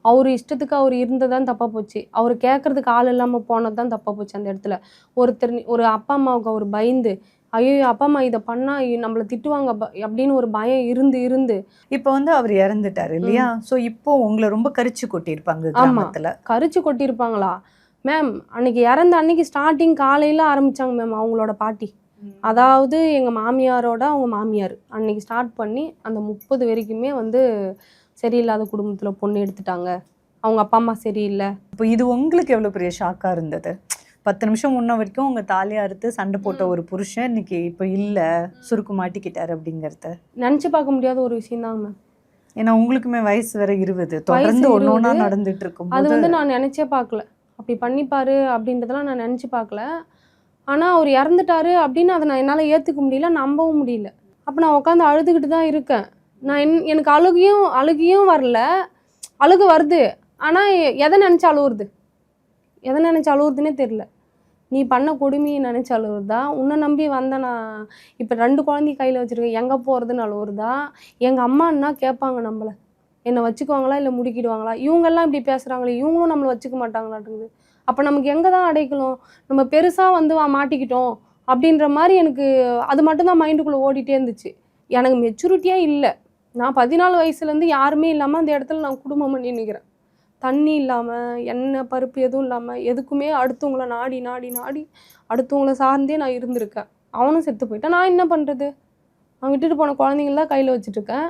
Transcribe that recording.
அவர் இஷ்டத்துக்கு அவர் இருந்தது தான் தப்பா போச்சு. அவரு கேட்கறதுக்கு ஆள் இல்லாம போனது தான் தப்பா போச்சு அந்த இடத்துல. ஒரு அப்பா அம்மாவுக்கு அவரு பயந்து, ஐயய்யோ! அப்பா அம்மா இத பண்ணா நம்மள திட்டுவாங்க அப்படின்னு ஒரு பயம் இருந்து இப்போ வந்து அவர் இறந்துட்டாரு இல்லையா? சோ இப்போ உங்கள ரொம்ப கரிச்சு கொட்டியிருப்பாங்க ஆமா. கிராமத்துல. கரிச்சு கொட்டியிருப்பாங்களா? மேம் அன்னைக்கு இறந்த அன்னைக்கு ஸ்டார்ட்டிங் காலையில ஆரம்பிச்சாங்க மேம் அவங்களோட பாட்டி. அதாவது எங்க மாமியாரோட அவங்க மாமியார். அன்னைக்கு ஸ்டார்ட் பண்ணி அந்த 30 வரைக்குமே வந்து சரியில்லாத குடும்பத்துல பொண்ணு எடுத்துட்டாங்க. அவங்க அப்பா, அம்மா சரியில்ல. இப்போ இது உங்களுக்கு எவ்வளவு பெரிய ஷாக்கா இருந்தது? 10 நிமிஷம் முன்ன வரைக்கும் உங்க தாலிய அறுத்து சண்டை போட்ட ஒரு புருஷன் இன்னைக்கு இப்ப இல்ல, சுருக்கு மாட்டிக்கிட்டாரு அப்படிங்கறத. நெனச்சு பார்க்க முடியாத ஒரு விஷயம் தாங்க மேம். ஏன்னா உங்களுக்குமே வயசு வேற 20. வயசு தொடர்ந்து 20. ஒண்ணொன்னா நடந்துட்டு அது இருக்கும்போது வந்து நான் நெனச்சே பார்க்கல. அப்படி பண்ணிப்பாரு அப்படின்றதெல்லாம் நான் நெனச்சு பார்க்கல. ஆனா அவரு இறந்துட்டாரு அப்படின்னு அத நான் என்னால ஏத்துக்க முடியல, நம்பவும் முடியல. அப்ப நான் உட்காந்து அழுதுகிட்டு தான் இருக்கேன். எனக்கு அழுகையும் வரல. அழுகை வருது. ஆனா எத நெனச்சு அழுவுறது? எத நெனச்சு அழுவுறதுன்னே தெரியல. நீ பண்ண கொடுமைய நெனச்சு அழுவுறதா? உன்ன நம்பி வந்த நான் இப்ப 2 குழந்தைய கையில வச்சிருக்கேன். எங்க போறதுன்னு அழுவுறதா? எங்க அம்மான்னா கேட்பாங்க நம்மள. என்ன வச்சுக்குவாங்களா? இல்ல முடுக்கிடுவாங்களா? இவங்கெல்லாம் இப்படி பேசுறாங்களே, இவங்களும் நம்மள வச்சுக்க மாட்டாங்களாட்டுங்குது. அப்ப நமக்கு எங்க தான் அடைக்கலம்? நம்ம பெருசா வந்து மாட்டிக்கிட்டோம். அப்படின்ற மாரி எனக்கு அது மட்டும் தான் மைண்டுக்குள்ள ஓடிட்டே இருந்துச்சு. எனக்கு மெச்சூரிட்டியே இல்ல. நான் 14 வயசுலேருந்து யாருமே இல்லாம அந்த இடத்துல நான் குடும்பம் பண்ணி நிக்கிறேன். தண்ணி இல்லாம, எண்ணெய், பருப்பு எதுவும் இல்லாம, எதுக்குமே அடுத்தவங்கள நாடி, நாடி, நாடி அடுத்தவங்கள சார்ந்தே நான் இருந்திருக்கேன். அவனும் செத்து போயிட்டான். நான் என்ன பண்றது? அவன் விட்டுட்டு போன குழந்தைங்கள தான் கையில வச்சுட்டுருக்கேன்.